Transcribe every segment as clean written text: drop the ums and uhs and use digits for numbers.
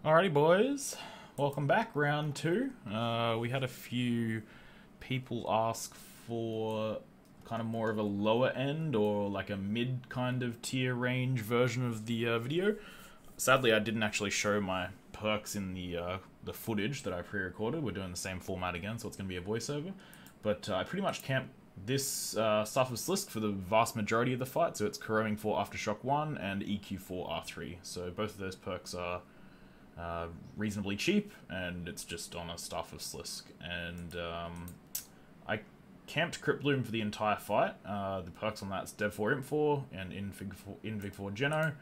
Alrighty, boys. Welcome back, round two. We had a few people ask for kind of more of a lower end or like a mid kind of tier range version of the video. Sadly, I didn't actually show my perks in the footage that I pre-recorded. We're doing the same format again, so it's going to be a voiceover. But I pretty much camped this Staff of Slisk for the vast majority of the fight. So it's Corroming 4 Aftershock 1 and EQ4 R3. So both of those perks are reasonably cheap, and it's just on a Staff of Slisk. And I camped Crypt Bloom for the entire fight. The perks on that's Dev 4 Imp 4 and Invig 4 Geno.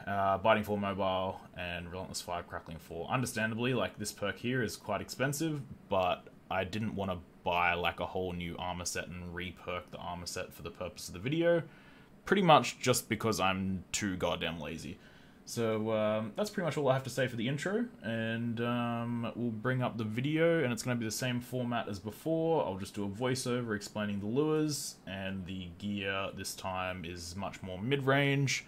Biting 4 Mobile and Relentless Fire Crackling 4. Understandably, like, this perk here is quite expensive, but I didn't want to buy like a whole new armor set and re-perk the armor set for the purpose of the video. Pretty much just because I'm too goddamn lazy. So that's pretty much all I have to say for the intro, and we'll bring up the video, and it's going to be the same format as before. I'll just do a voiceover explaining the lures, and the gear this time is much more mid-range.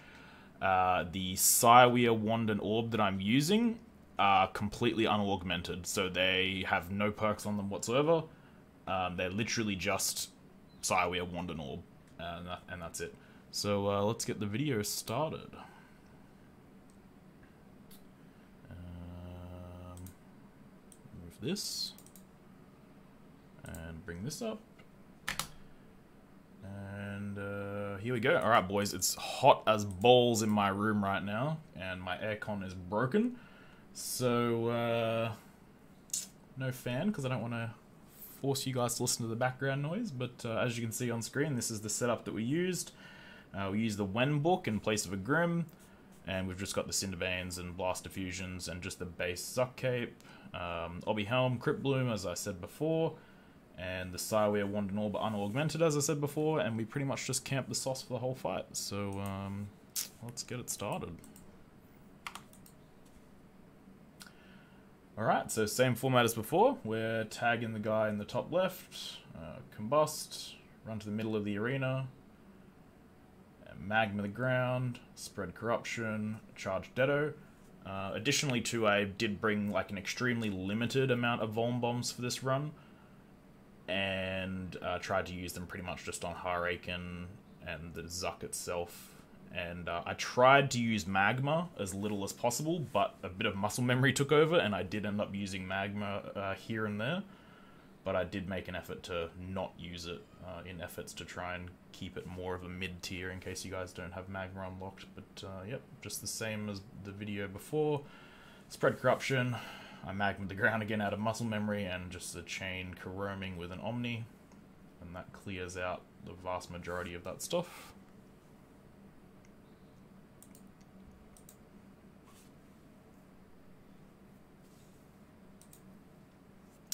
The cywir wand and orb that I'm using are completely unaugmented, so they have no perks on them whatsoever. They're literally just cywir wand and orb, and that's it. So let's get the video started. Move this and bring this up. And here we go. Alright, boys, it's hot as balls in my room right now, and my aircon is broken. So, no fan, because I don't want to force you guys to listen to the background noise, but as you can see on screen, this is the setup that we used. We used the Wen book in place of a Grim, and we've just got the Cinder Veins and Blast Diffusions and just the base Zuk Cape, Obby Helm, Crypt Bloom, as I said before, and the cywir wand and orb unaugmented, as I said before, and we pretty much just camped the sauce for the whole fight. So let's get it started. Alright, so same format as before. We're tagging the guy in the top left, combust, run to the middle of the arena, magma the ground, spread corruption, charge Dedo. Additionally too, I did bring like an extremely limited amount of Vuln bombs for this run, and tried to use them pretty much just on Har-Aken and the Zuk itself. And I tried to use magma as little as possible, but a bit of muscle memory took over, and I did end up using magma here and there. But I did make an effort to not use it in efforts to try and keep it more of a mid-tier in case you guys don't have magma unlocked. But yep, just the same as the video before. Spread corruption. I magmaed the ground again out of muscle memory, and just a chain Corroming with an Omni, and that clears out the vast majority of that stuff.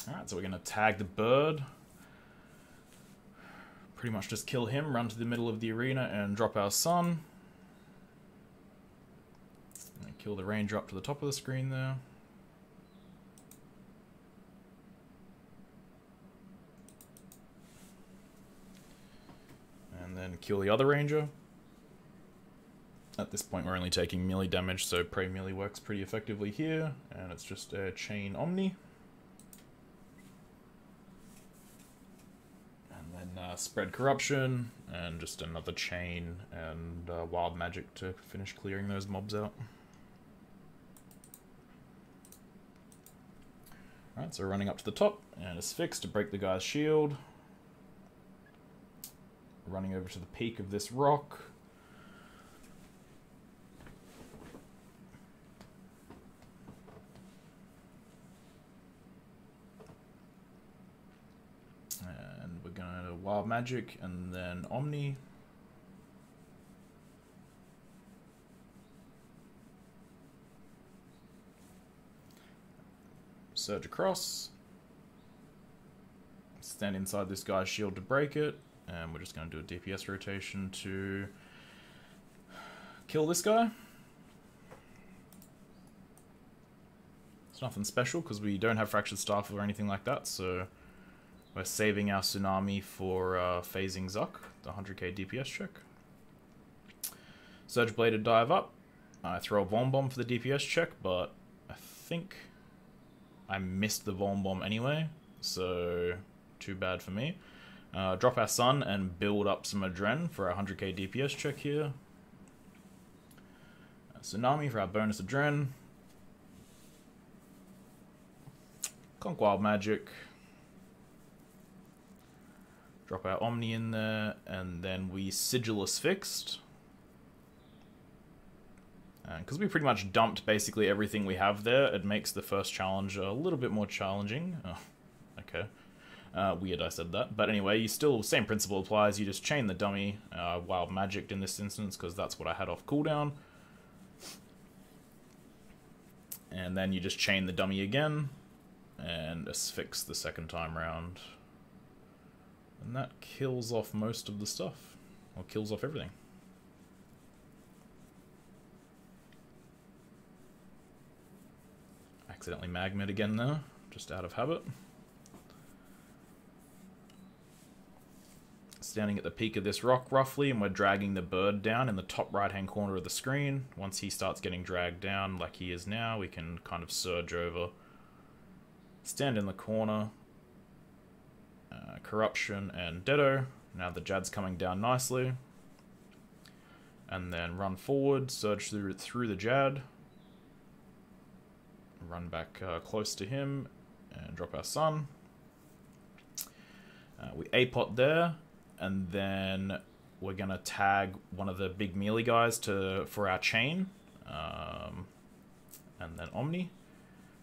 Alright, so we're going to tag the bird. Pretty much just kill him, run to the middle of the arena, and drop our sun. And kill the ranger up to the top of the screen there. And then kill the other ranger. At this point we're only taking melee damage, so Prey melee works pretty effectively here, and it's just a chain Omni. Spread corruption, and just another chain and wild magic to finish clearing those mobs out. Alright, so we're running up to the top, and Asphyx to break the guy's shield. Running over to the peak of this rock. Wild Magic, and then Omni. Surge across. Stand inside this guy's shield to break it, and we're just going to do a DPS rotation to kill this guy. It's nothing special because we don't have Fractured Staff or anything like that, so we're saving our Tsunami for phasing Zuk, the 100k DPS check. Surge Bladed dive up, I throw a Vuln Bomb for the DPS check, but I think I missed the Vuln Bomb anyway, so too bad for me. Drop our Sun and build up some Adren for our 100k DPS check here. Tsunami for our bonus Adren. Conk Wild Magic. Drop our Omni in there, and then we Sigillus Fixed. Because we pretty much dumped basically everything we have there, it makes the first challenge a little bit more challenging. Oh, okay. Weird I said that. But anyway, you still, same principle applies. You just chain the dummy, Wild Magic in this instance, because that's what I had off cooldown. And then you just chain the dummy again, and Asphyx the second time round. And that kills off most of the stuff. Or kills off everything. Accidentally magma'd again there, just out of habit. Standing at the peak of this rock roughly, and we're dragging the bird down in the top right hand corner of the screen. Once he starts getting dragged down like he is now, we can kind of surge over. Stand in the corner. Corruption and Dedo. Now the Jad's coming down nicely. And then run forward, surge through the Jad. Run back close to him and drop our Sun. We A-pot there, and then we're gonna tag one of the big melee guys for our chain, and then Omni.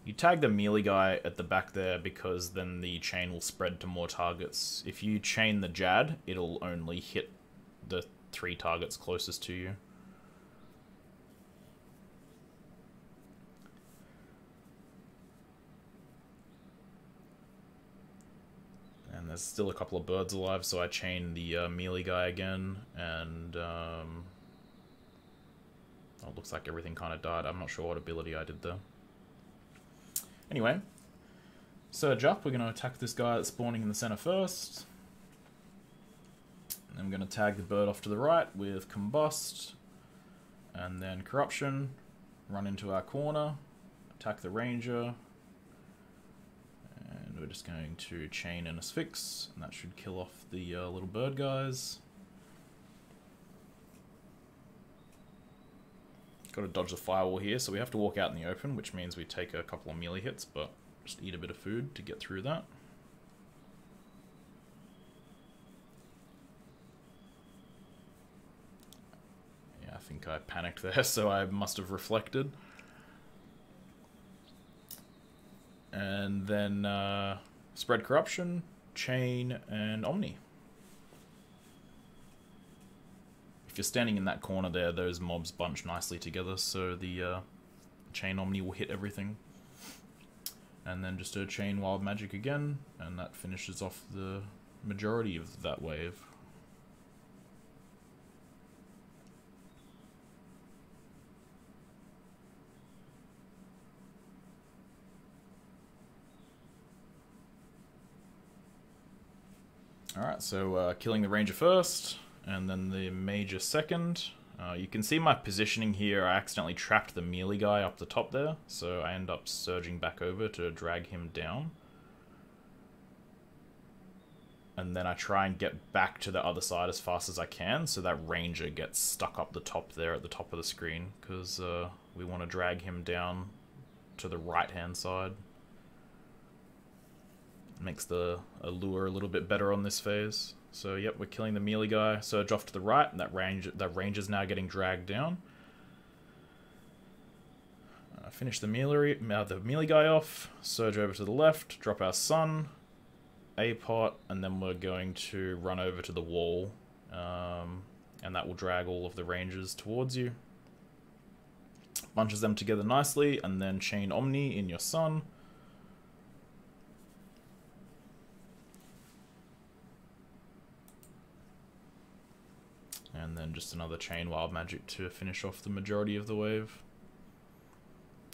You tag the melee guy at the back there because then the chain will spread to more targets. If you chain the Jad, it'll only hit the 3 targets closest to you. And there's still a couple of birds alive, so I chain the melee guy again, and oh, it looks like everything kind of died. I'm not sure what ability I did there. Anyway, surge up. We're going to attack this guy that's spawning in the center first. And I'm going to tag the bird off to the right with Combust, and then Corruption. Run into our corner, attack the ranger. And we're just going to chain and Asphyx, and that should kill off the little bird guys. Got to dodge the firewall here, so we have to walk out in the open, which means we take a couple of melee hits, but just eat a bit of food to get through that. Yeah, I think I panicked there, so I must have reflected. And then spread Corruption, chain, and Omni. If you're standing in that corner there, those mobs bunch nicely together, so the chain Omni will hit everything. And then just a chain Wild Magic again, and that finishes off the majority of that wave. Alright, so killing the ranger first, and then the major second. You can see my positioning here. I accidentally trapped the melee guy up the top there, so I end up surging back over to drag him down. And then I try and get back to the other side as fast as I can, so that ranger gets stuck up the top there at the top of the screen, because we want to drag him down to the right-hand side. Makes the lure a little bit better on this phase. So yep, we're killing the melee guy. Surge off to the right, and that ranger's now getting dragged down. Finish the melee guy off. Surge over to the left, drop our Sun, A-pot, and then we're going to run over to the wall, and that will drag all of the rangers towards you. Bunches them together nicely, and then chain Omni in your Sun. And then just another chain Wild Magic to finish off the majority of the wave.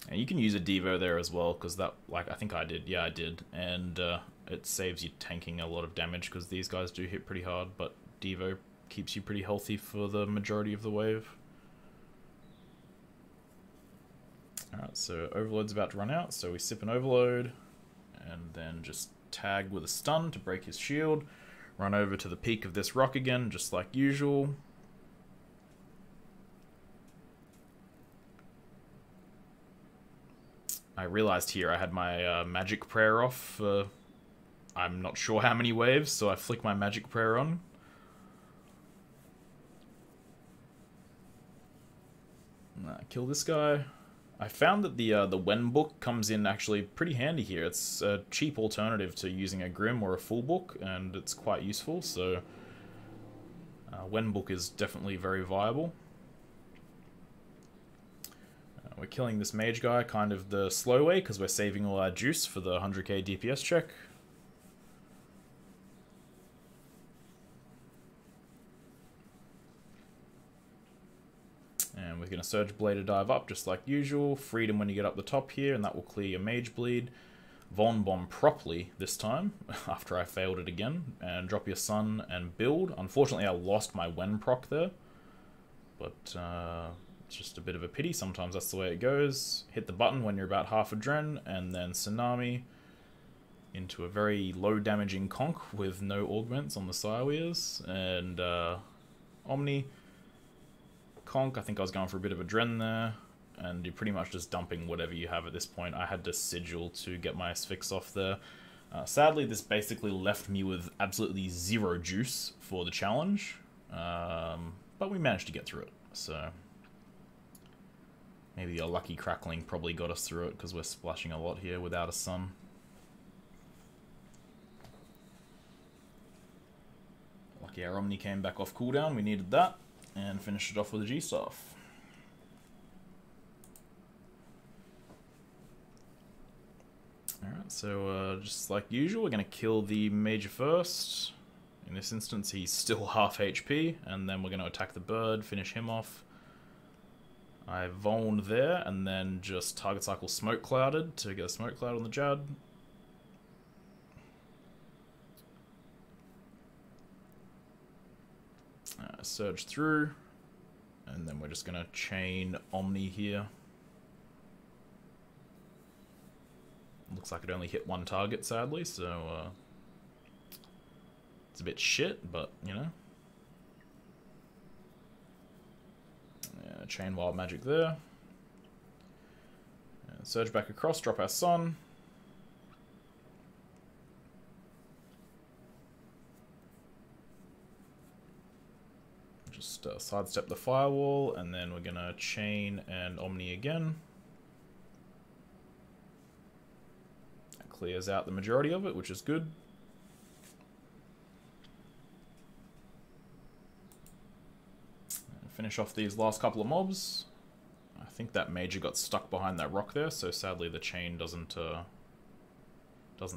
And you can use a Devo there as well, because that, like, I think I did. Yeah, I did. And it saves you tanking a lot of damage, because these guys do hit pretty hard, but Devo keeps you pretty healthy for the majority of the wave. So Overload's about to run out, so we sip an Overload, and then just tag with a stun to break his shield. Run over to the peak of this rock again, just like usual. I realized here I had my magic prayer off for I'm not sure how many waves, so I flick my magic prayer on. Kill this guy. I found that the Wen book comes in actually pretty handy here. It's a cheap alternative to using a Grim or a full book, and it's quite useful, so Wen book is definitely very viable. We're killing this mage guy kind of the slow way, because we're saving all our juice for the 100k DPS check. And we're going to Surge Blade to dive up, just like usual. Freedom when you get up the top here, and that will clear your Mage Bleed. Von Bomb properly this time, after I failed it again. And drop your Sun and build. Unfortunately, I lost my Wen proc there. But it's just a bit of a pity. Sometimes that's the way it goes. Hit the button when you're about half a dren, and then Tsunami into a very low damaging conk with no augments on the cywirs. And Omni. Conk, I think I was going for a bit of a dren there, and you're pretty much just dumping whatever you have at this point. I had to sigil to get my Sphinx off there. Sadly, this basically left me with absolutely zero juice for the challenge, but we managed to get through it, so maybe a lucky crackling probably got us through it, because we're splashing a lot here without a sun. Lucky our Omni came back off cooldown, we needed that. And finish it off with a G-Staff. Alright, so just like usual, we're going to kill the Major first. In this instance, he's still half HP, and then we're going to attack the bird, finish him off. I Volned there, and then just target cycle Smoke Clouded to get a Smoke Cloud on the Jad. Surge through, and then we're just going to chain Omni here. Looks like it only hit one target, sadly, so it's a bit shit, but, you know. Yeah, chain Wild Magic there. And surge back across, drop our Sun. Just sidestep the firewall, and then we're gonna chain and Omni again. That clears out the majority of it, which is good. And finish off these last couple of mobs. I think that Major got stuck behind that rock there, so sadly the chain doesn't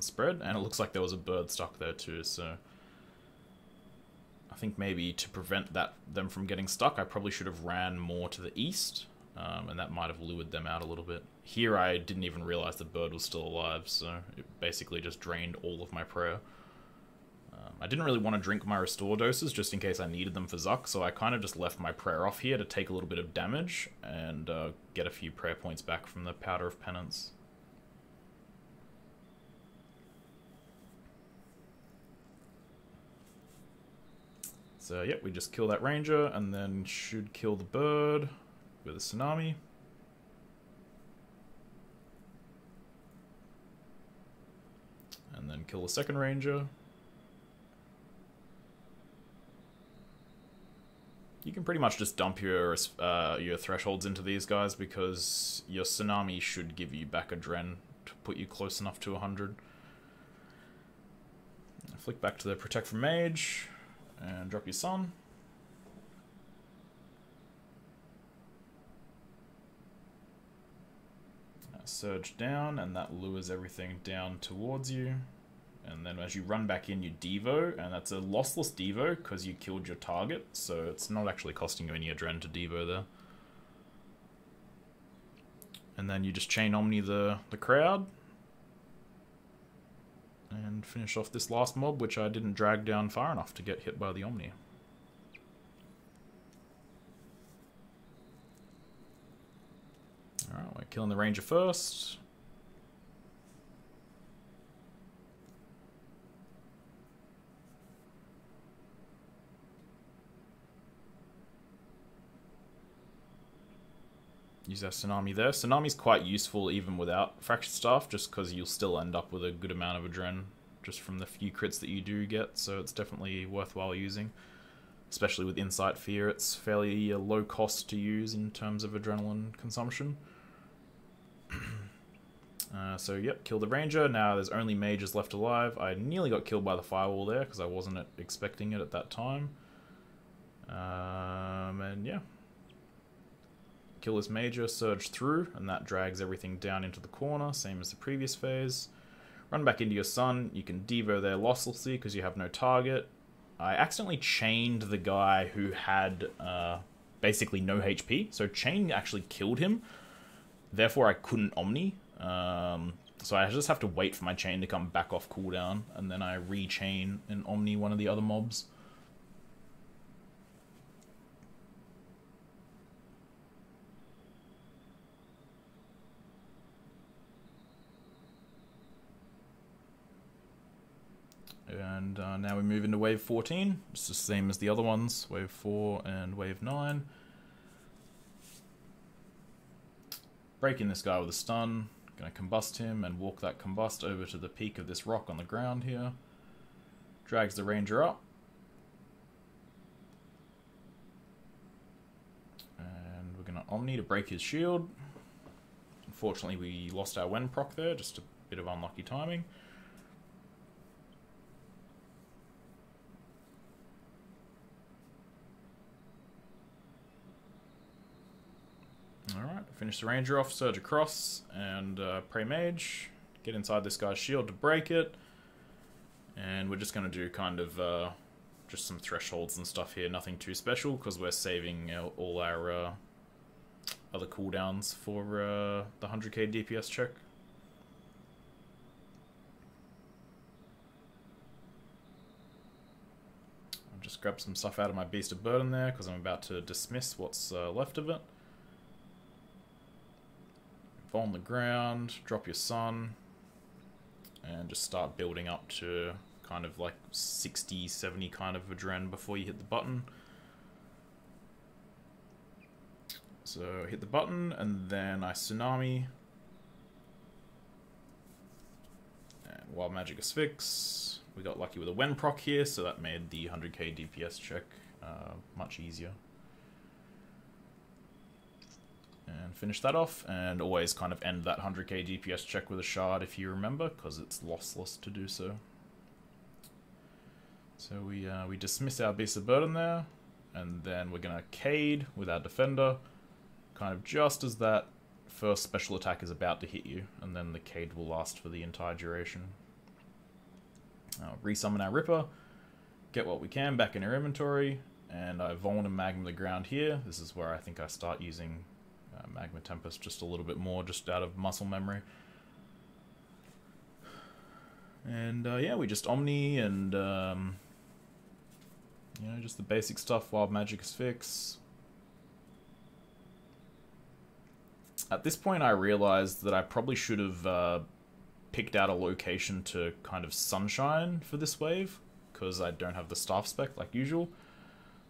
spread, and it looks like there was a bird stuck there too, so I think maybe to prevent them from getting stuck, I probably should have ran more to the east, and that might have lured them out a little bit. Here I didn't even realize the bird was still alive, so it basically just drained all of my prayer. I didn't really want to drink my restore doses just in case I needed them for Zuk, so I kind of just left my prayer off here to take a little bit of damage and get a few prayer points back from the Powder of Penance. So, yep, we just kill that ranger, and then should kill the bird with a Tsunami. And then kill the second ranger. You can pretty much just dump your thresholds into these guys, because your Tsunami should give you back a dren to put you close enough to 100. Flick back to the Protect from Mage. And drop your Sun. Surge down, and that lures everything down towards you. And then as you run back in, you Devo, and that's a lossless Devo because you killed your target, so it's not actually costing you any Adren to Devo there. And then you just chain Omni the crowd. And finish off this last mob, which I didn't drag down far enough to get hit by the Omni. Alright, we're killing the ranger first. Use our tsunami there. Tsunami's quite useful even without fractured staff, just because you'll still end up with a good amount of adren just from the few crits that you do get, so it's definitely worthwhile using. Especially with Insight Fear, it's fairly low cost to use in terms of adrenaline consumption. So yep, kill the ranger. Now there's only mages left alive. I nearly got killed by the firewall there because I wasn't expecting it at that time. And yeah. Kill this major, surge through, and that drags everything down into the corner, same as the previous phase. Run back into your sun. You can devo there losslessly because you have no target. I accidentally chained the guy who had basically no HP, so chain actually killed him. Therefore, I couldn't omni. So I just have to wait for my chain to come back off cooldown, and then I re-chain and omni one of the other mobs. And now we move into wave 14. It's the same as the other ones, wave 4 and wave 9. Breaking this guy with a stun. Gonna combust him and walk that combust over to the peak of this rock on the ground here. Drags the ranger up. And we're gonna omni to break his shield. Unfortunately, we lost our Wen proc there, just a bit of unlucky timing. Alright, finish the ranger off, surge across, and pray mage. Get inside this guy's shield to break it. And we're just going to do kind of just some thresholds and stuff here, nothing too special, because we're saving all our other cooldowns for the 100k DPS check. I'll just grab some stuff out of my Beast of Burden there, because I'm about to dismiss what's left of it. Fall on the ground, drop your sun, and just start building up to kind of like 60, 70 kind of adren before you hit the button. So hit the button, and then I tsunami. And Wild Magic Asphyx. We got lucky with a Wen proc here, so that made the 100k DPS check much easier. And finish that off, and always kind of end that 100k DPS check with a shard if you remember, because it's lossless to do so. So we dismiss our Beast of Burden there, and then we're going to Cade with our Defender, kind of just as that first special attack is about to hit you, and then the Cade will last for the entire duration. Resummon our Ripper, get what we can back in our inventory, and I Vuln and Magma the ground here. This is where I think I start using Magma Tempest just a little bit more, just out of muscle memory. And yeah, we just Omni and you know, just the basic stuff. Wild Magic Asphyx. At this point I realized that I probably should have picked out a location to kind of sunshine for this wave, because I don't have the staff spec like usual.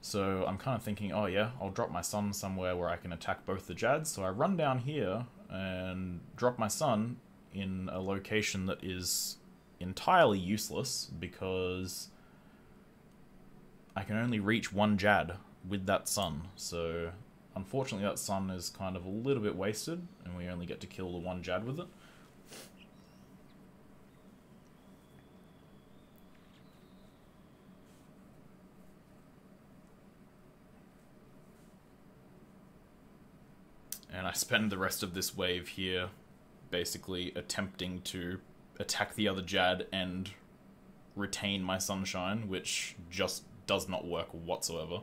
So I'm kind of thinking, oh yeah, I'll drop my sun somewhere where I can attack both the Jads. So I run down here and drop my sun in a location that is entirely useless, because I can only reach one Jad with that sun. So unfortunately that sun is kind of a little bit wasted, and we only get to kill the one Jad with it. And I spend the rest of this wave here basically attempting to attack the other Jad and retain my sunshine, which just does not work whatsoever.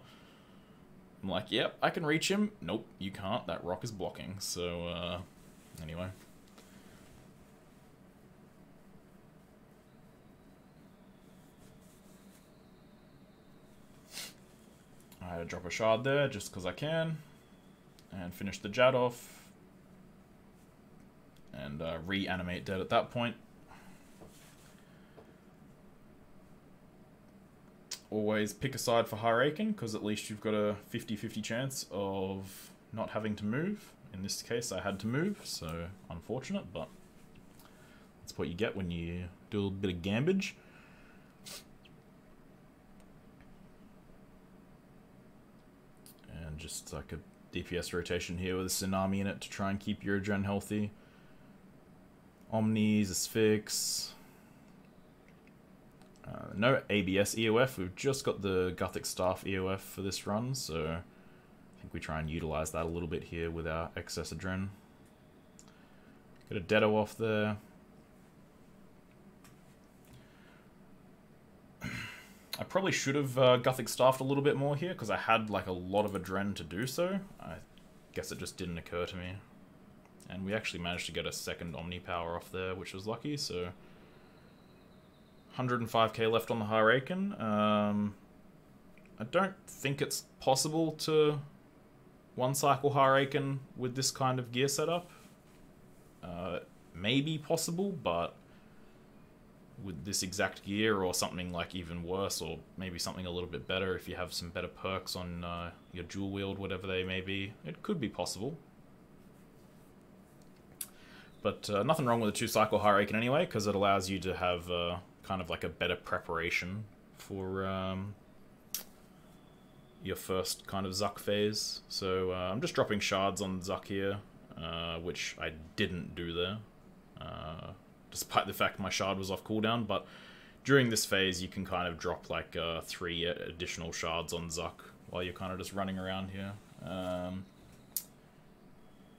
I'm like, yep, I can reach him. Nope, you can't. That rock is blocking. So, anyway. I had to drop a shard there just because I can. And finish the Jad off. and reanimate dead at that point. Always pick a side for Har-Aken, because at least you've got a 50-50 chance of not having to move. In this case, I had to move, so unfortunate, but that's what you get when you do a little bit of gambage. And just like a DPS rotation here with a Tsunami in it to try and keep your Adren healthy. Omnis, Asphyx. No ABS EOF, we've just got the Gothic Staff EOF for this run, so I think we try and utilize that a little bit here with our excess Adren. Get a Dedo off there. I probably should have Gothic Staffed a little bit more here, because I had like a lot of Adren to do so. I guess it just didn't occur to me. And we actually managed to get a second Omni Power off there, which was lucky, so 105k left on the Har-Aken. I don't think it's possible to one-cycle Har-Aken with this kind of gear setup. Maybe possible, but with this exact gear, or something like even worse, or maybe something a little bit better if you have some better perks on your dual wield, whatever they may be, it could be possible. But nothing wrong with a 2-cycle Har-Aken anyway, because it allows you to have kind of like a better preparation for your first kind of Zuk phase. So I'm just dropping shards on Zuk here, which I didn't do there, despite the fact my shard was off cooldown. But during this phase you can kind of drop like 3 additional shards on Zuk while you're kind of just running around here.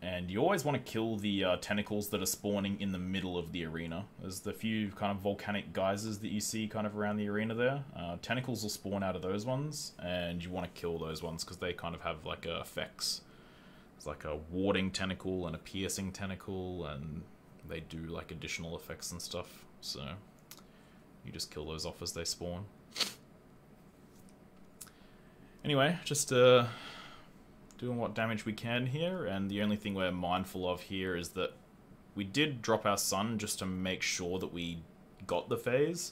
And you always want to kill the tentacles that are spawning in the middle of the arena. There's the few kind of volcanic geysers that you see kind of around the arena there. Tentacles will spawn out of those ones, and you want to kill those ones because they kind of have like effects. It's like a warding tentacle and a piercing tentacle, and they do like additional effects and stuff. So you just kill those off as they spawn. Anyway, just doing what damage we can here, and the only thing we're mindful of here is that we did drop our sun just to make sure that we got the phase,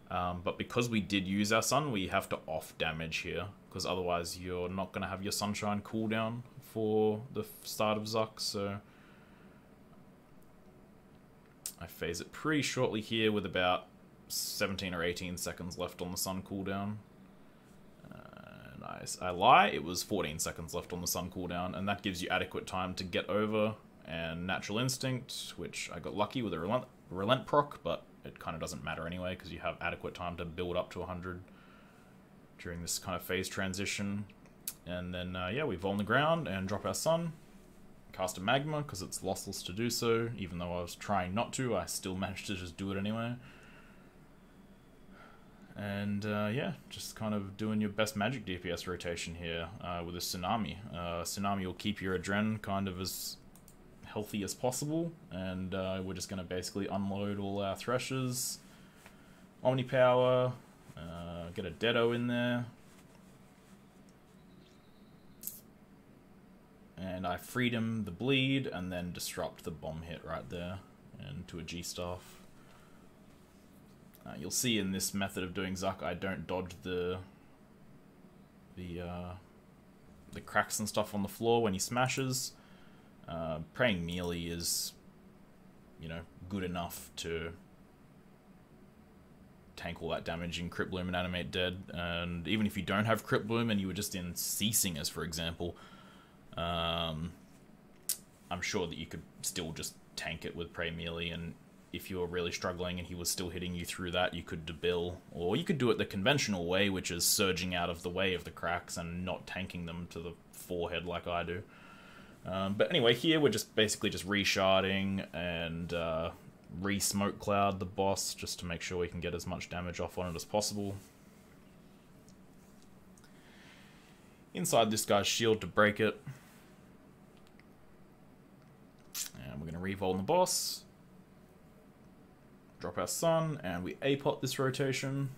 but because we did use our sun, we have to off damage here, because otherwise you're not going to have your sunshine cooldown for the start of Zuk. So I phase it pretty shortly here with about 17 or 18 seconds left on the sun cooldown. I lie, it was 14 seconds left on the sun cooldown, and that gives you adequate time to get over, and Natural Instinct, which I got lucky with a relent proc, but it kind of doesn't matter anyway, because you have adequate time to build up to 100 during this kind of phase transition. And then, yeah, we Vol on the ground and drop our sun, cast a Magma, because it's lossless to do so, even though I was trying not to, I still managed to just do it anyway. And yeah, just kind of doing your best magic DPS rotation here with a Tsunami. Tsunami will keep your Adren kind of as healthy as possible, and we're just going to basically unload all our Threshers, Omni Power, get a Dedo in there, and I Freedom the Bleed, and then disrupt the bomb hit right there into a G-Staff. You'll see in this method of doing Zuk, I don't dodge the cracks and stuff on the floor when he smashes. Praying melee is, you know, good enough to tank all that damage in Crypt Bloom and Animate Dead. And even if you don't have Crypt Bloom and you were just in Sea Singers, for example, I'm sure that you could still just tank it with Pray melee, and if you were really struggling and he was still hitting you through that, you could debill, or you could do it the conventional way, which is surging out of the way of the cracks and not tanking them to the forehead like I do. But anyway, here we're just basically just resharding and re-smoke cloud the boss just to make sure we can get as much damage off on it as possible. Inside this guy's shield to break it. And we're going to re-vol on the boss. Drop our sun, and we A-pot this rotation.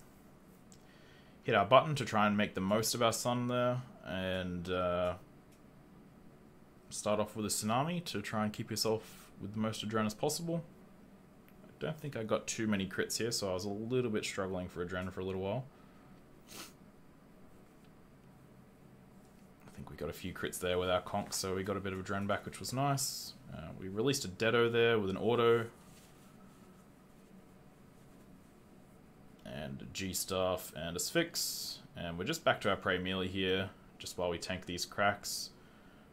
Hit our button to try and make the most of our sun there, and start off with a tsunami to try and keep yourself with the most adrenaline as possible. I don't think I got too many crits here, so I was a little bit struggling for adrenaline for a little while. I think we got a few crits there with our conch, so we got a bit of adrenaline back, which was nice. We released a Dedo there with an auto. And a G-Staff and a Sphinx. And we're just back to our prey melee here, just while we tank these cracks.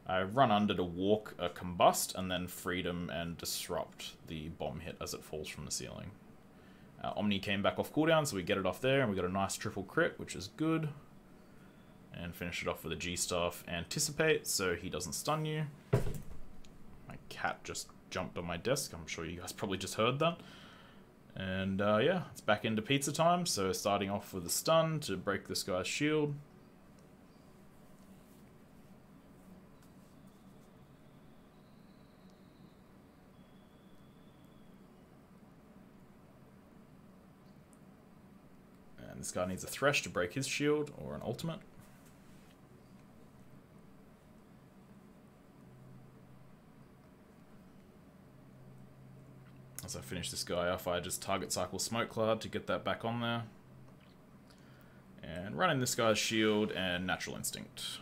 I run under to walk a combust, and then freedom and disrupt the bomb hit as it falls from the ceiling. Omni came back off cooldown, so we get it off there, and we got a nice triple crit, which is good. And finish it off with a G-Staff Anticipate, so he doesn't stun you. My cat just jumped on my desk, I'm sure you guys probably just heard that. And yeah, it's back into pizza time, so starting off with a stun to break this guy's shield. And this guy needs a Thresh to break his shield, or an ultimate. As I finish this guy off, I just target cycle Smoke Cloud to get that back on there. And running this guy's shield and Natural Instinct.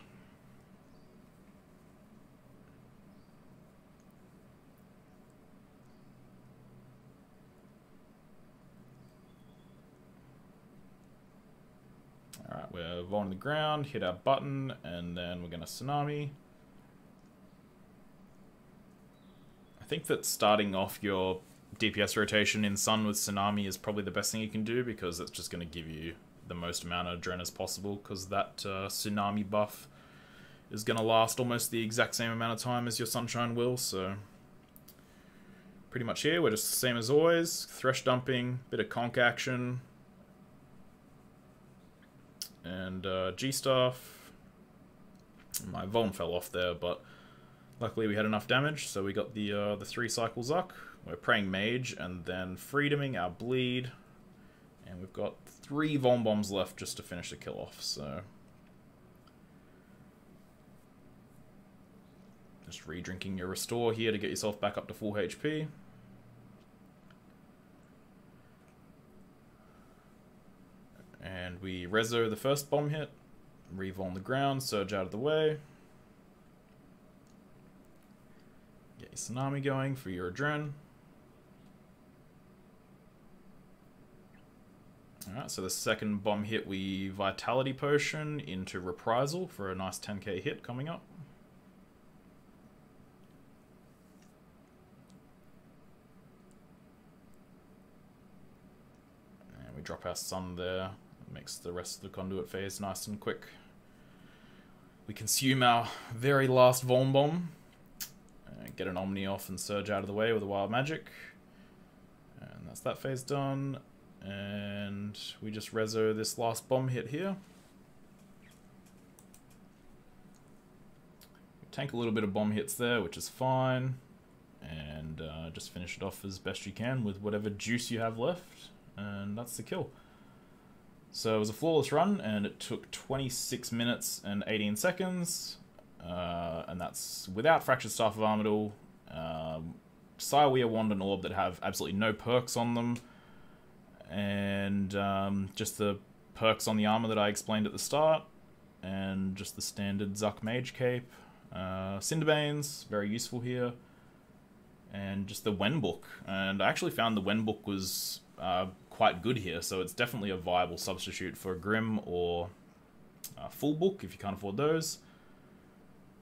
Alright, we're on the ground, hit our button, and then we're going to Tsunami. I think that starting off your DPS rotation in Sun with Tsunami is probably the best thing you can do, because it's just going to give you the most amount of adrenaline as possible, because that Tsunami buff is going to last almost the exact same amount of time as your Sunshine will, so pretty much here, we're just the same as always. Thresh dumping, bit of conch action, and G-Staff. My Vuln fell off there, but luckily we had enough damage, so we got the 3 cycle Zuk. We're praying Mage, and then freedoming our bleed. And we've got 3 Vuln Bombs left just to finish the kill off, so just re-drinking your Restore here to get yourself back up to full HP. And we reso the first bomb hit, re-Vuln the ground, surge out of the way. Get your Tsunami going for your adren. Alright, so the second bomb hit, we Vitality Potion into Reprisal for a nice 10k hit coming up. And we drop our Sun there. It makes the rest of the Conduit Phase nice and quick. We consume our very last Vuln Bomb. Get an Omni off and surge out of the way with a Wild Magic. And that's that phase done. And we just reso this last bomb hit here. We tank a little bit of bomb hits there, which is fine. And just finish it off as best you can with whatever juice you have left. And that's the kill. So it was a flawless run, and it took 26 minutes and 18 seconds. And that's without Fractured Staff of Armadyl, cywir Wand and Orb that have absolutely no perks on them, and just the perks on the armor that I explained at the start, and just the standard Zuk Mage Cape. Cinderbanes, very useful here, and just the Wen Book. And I actually found the Wen Book was quite good here, so it's definitely a viable substitute for Grim or Full Book if you can't afford those.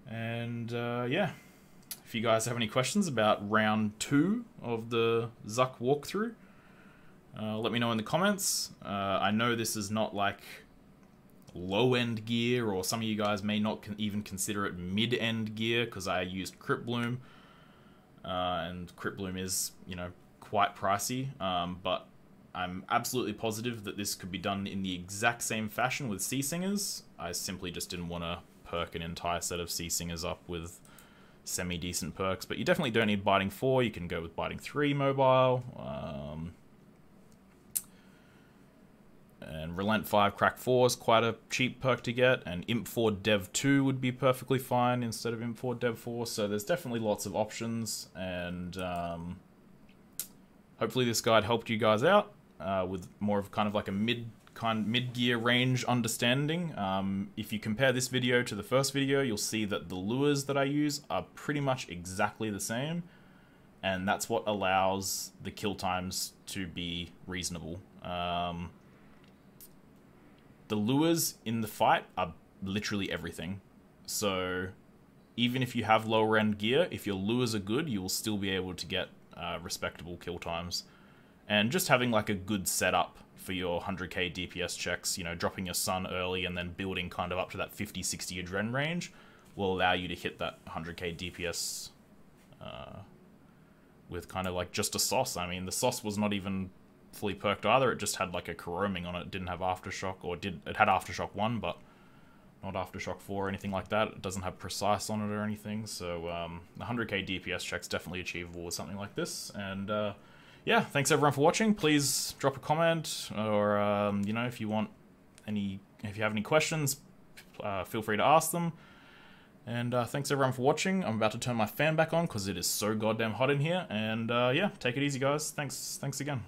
And yeah, if you guys have any questions about round 2 of the Zuk walkthrough, let me know in the comments. I know this is not like low-end gear, or some of you guys may not even consider it mid-end gear, because I used Crypt Bloom, and Crypt Bloom is, you know, quite pricey, but I'm absolutely positive that this could be done in the exact same fashion with Sea Singers. I simply just didn't want to perk an entire set of Sea Singers up with semi-decent perks, but you definitely don't need Biting 4, you can go with Biting 3 mobile, And Relent 5 Crack 4 is quite a cheap perk to get, and Imp 4 Dev 2 would be perfectly fine instead of Imp 4 Dev 4, so there's definitely lots of options, and hopefully this guide helped you guys out with more of kind of like a mid-gear range understanding. If you compare this video to the first video, you'll see that the lures that I use are pretty much exactly the same, and that's what allows the kill times to be reasonable. The lures in the fight are literally everything. So even if you have lower end gear, if your lures are good, you will still be able to get respectable kill times. And just having like a good setup for your 100k DPS checks, you know, dropping your sun early and then building kind of up to that 50-60 adren range will allow you to hit that 100k DPS with kind of like just a sauce. I mean, the sauce was not even fully perked either, it just had like a roaming on it. It didn't have Aftershock, or it had Aftershock 1, but not Aftershock 4 or anything like that. It doesn't have Precise on it or anything, so the 100k DPS check's definitely achievable with something like this. And yeah, thanks everyone for watching. Please drop a comment, or you know, if you have any questions, feel free to ask them. And thanks everyone for watching. I'm about to turn my fan back on because it is so goddamn hot in here. And yeah, take it easy guys. Thanks again.